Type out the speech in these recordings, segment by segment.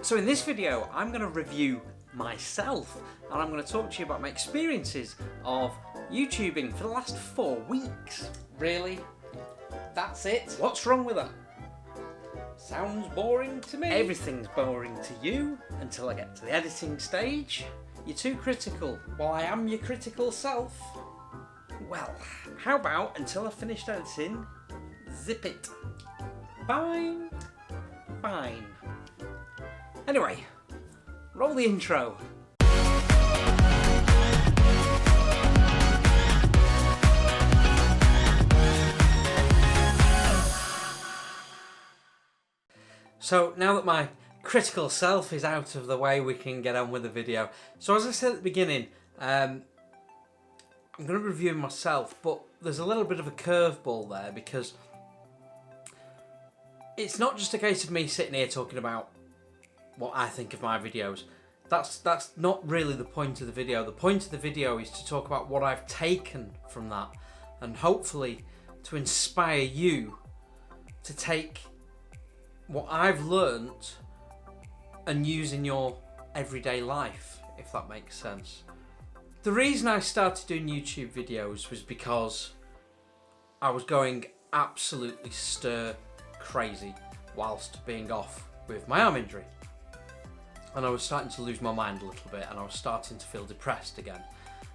So in this video, I'm going to review myself, and I'm going to talk to you about my experiences of YouTubing for the last 4 weeks. Really? That's it? What's wrong with that? Sounds boring to me. Everything's boring to you until I get to the editing stage. You're too critical. Well, I am your critical self. Well, how about until I've finished editing, zip it. Fine. Fine. Anyway, roll the intro. So now that my critical self is out of the way, we can get on with the video. So as I said at the beginning, I'm going to be reviewing myself, but there's a little bit of a curveball there because it's not just a case of me sitting here talking about what I think of my videos. That's not really the point of the video. The point of the video is to talk about what I've taken from that, and hopefully to inspire you to take what I've learnt and use in your everyday life, if that makes sense. The reason I started doing YouTube videos was because I was going absolutely stir crazy whilst being off with my arm injury. And I was starting to lose my mind a little bit, and I was starting to feel depressed again.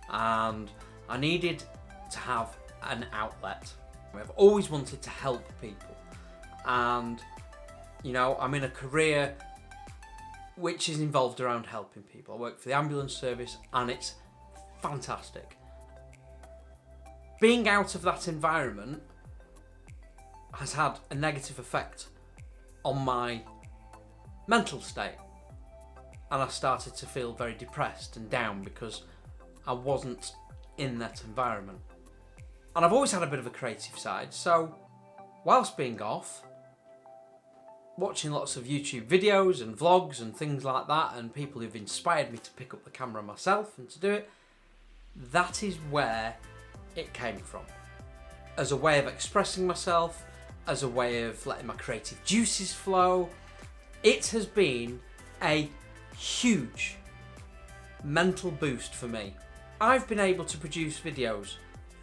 And I needed to have an outlet. I've always wanted to help people. And, you know, I'm in a career which is involved around helping people. I work for the ambulance service, and it's fantastic. Being out of that environment has had a negative effect on my mental state. And I started to feel very depressed and down because I wasn't in that environment. And I've always had a bit of a creative side, so whilst being off, watching lots of YouTube videos and vlogs and things like that, and people who've inspired me to pick up the camera myself and to do it, that is where it came from. As a way of expressing myself, as a way of letting my creative juices flow. It has been a huge mental boost for me. I've been able to produce videos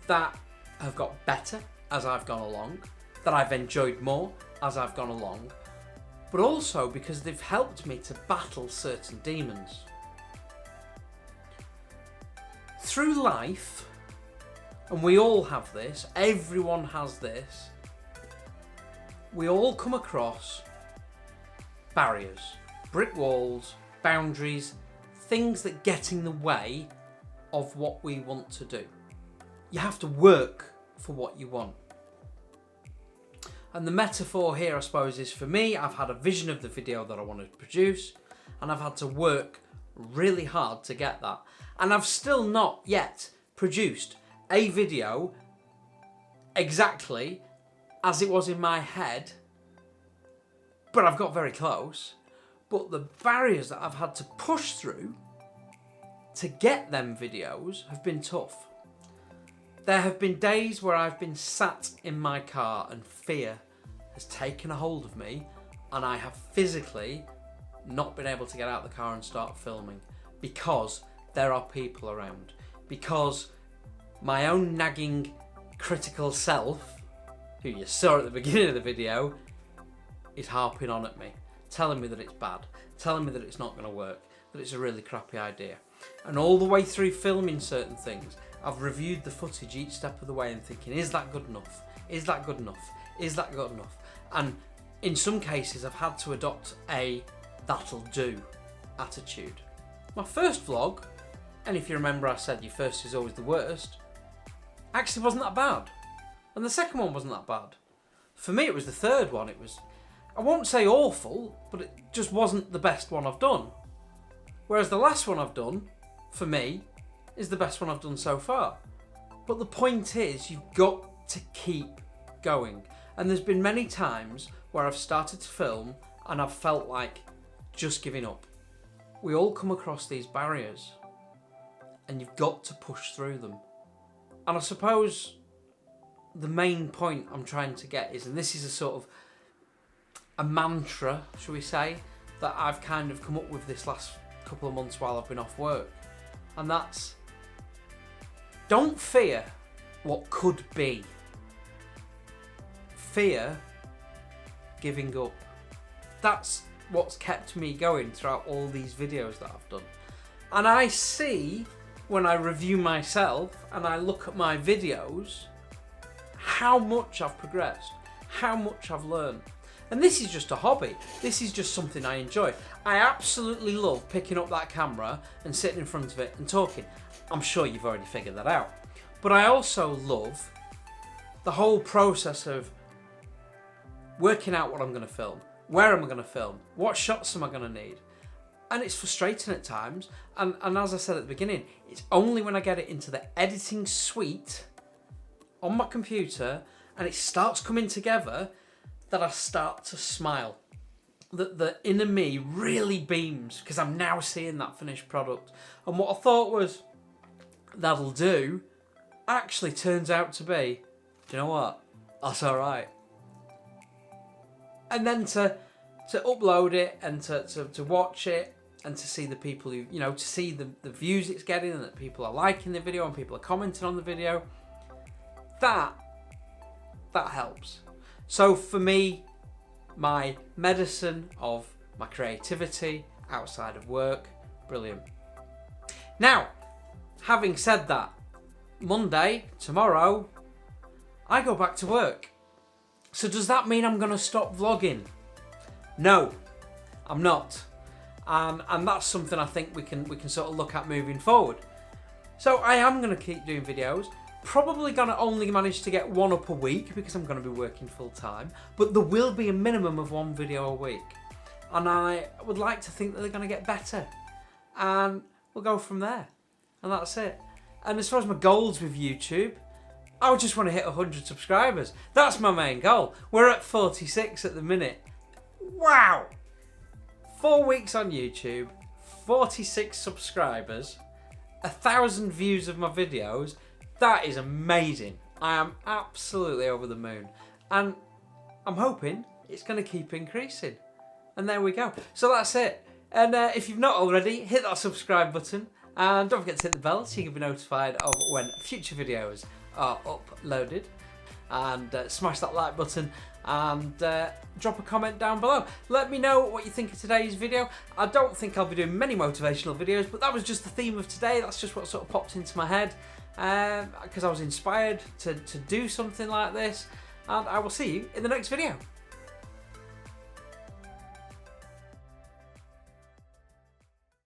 that have got better as I've gone along, that I've enjoyed more as I've gone along, but also because they've helped me to battle certain demons. Through life, and we all have this, everyone has this, we all come across barriers, brick walls, boundaries, things that get in the way of what we want to do. You have to work for what you want. And the metaphor here, I suppose, is for me, I've had a vision of the video that I want to produce, and I've had to work really hard to get that. And I've still not yet produced a video exactly as it was in my head, but I've got very close. But the barriers that I've had to push through to get them videos have been tough. There have been days where I've been sat in my car and fear has taken a hold of me, and I have physically not been able to get out of the car and start filming because there are people around. Because my own nagging critical self, who you saw at the beginning of the video, is harping on at me, telling me that it's bad, telling me that it's not going to work, that it's a really crappy idea. And all the way through filming certain things, I've reviewed the footage each step of the way and thinking, is that good enough? Is that good enough? Is that good enough? And in some cases, I've had to adopt a that'll do attitude. My first vlog, and if you remember I said your first is always the worst, actually wasn't that bad. And the second one wasn't that bad. For me, it was the third one. It was, I won't say awful, but it just wasn't the best one I've done. Whereas the last one I've done, for me, is the best one I've done so far. But the point is, you've got to keep going. And there's been many times where I've started to film and I've felt like just giving up. We all come across these barriers, and you've got to push through them. And I suppose the main point I'm trying to get is, and this is a sort of a mantra, shall we say, that I've kind of come up with this last couple of months while I've been off work. And that's, don't fear what could be. Fear giving up. That's what's kept me going throughout all these videos that I've done. And I see, when I review myself and I look at my videos, how much I've progressed, how much I've learned. And this is just a hobby. This is just something I enjoy. I absolutely love picking up that camera and sitting in front of it and talking. I'm sure you've already figured that out. But I also love the whole process of working out what I'm going to film. Where am I going to film? What shots am I going to need? And it's frustrating at times. And as I said at the beginning, it's only when I get it into the editing suite on my computer and it starts coming together that I start to smile. That the inner me really beams because I'm now seeing that finished product. And what I thought was, that'll do, actually turns out to be, do you know what? That's alright. And then to upload it and to watch it and to see the people who, to see the views it's getting and that people are liking the video and people are commenting on the video, that helps. So for me, my medicine of my creativity outside of work, brilliant. Now, having said that, Monday, tomorrow, I go back to work. So does that mean I'm going to stop vlogging? No, I'm not. And that's something I think we can sort of look at moving forward. So I am going to keep doing videos. Probably going to only manage to get one up a week because I'm going to be working full time. But there will be a minimum of one video a week. And I would like to think that they're going to get better. And we'll go from there. And that's it. And as far as my goals with YouTube, I just want to hit 100 subscribers. That's my main goal. We're at 46 at the minute. Wow! 4 weeks on YouTube, 46 subscribers, 1,000 views of my videos. That is amazing. I am absolutely over the moon. And I'm hoping it's going to keep increasing. And there we go. So that's it. And if you've not already, hit that subscribe button. And don't forget to hit the bell so you can be notified of when future videos are uploaded. And smash that like button and drop a comment down below. Let me know what you think of today's video. I don't think I'll be doing many motivational videos, but that was just the theme of today. That's just what sort of popped into my head because I was inspired to do something like this. And I will see you in the next video.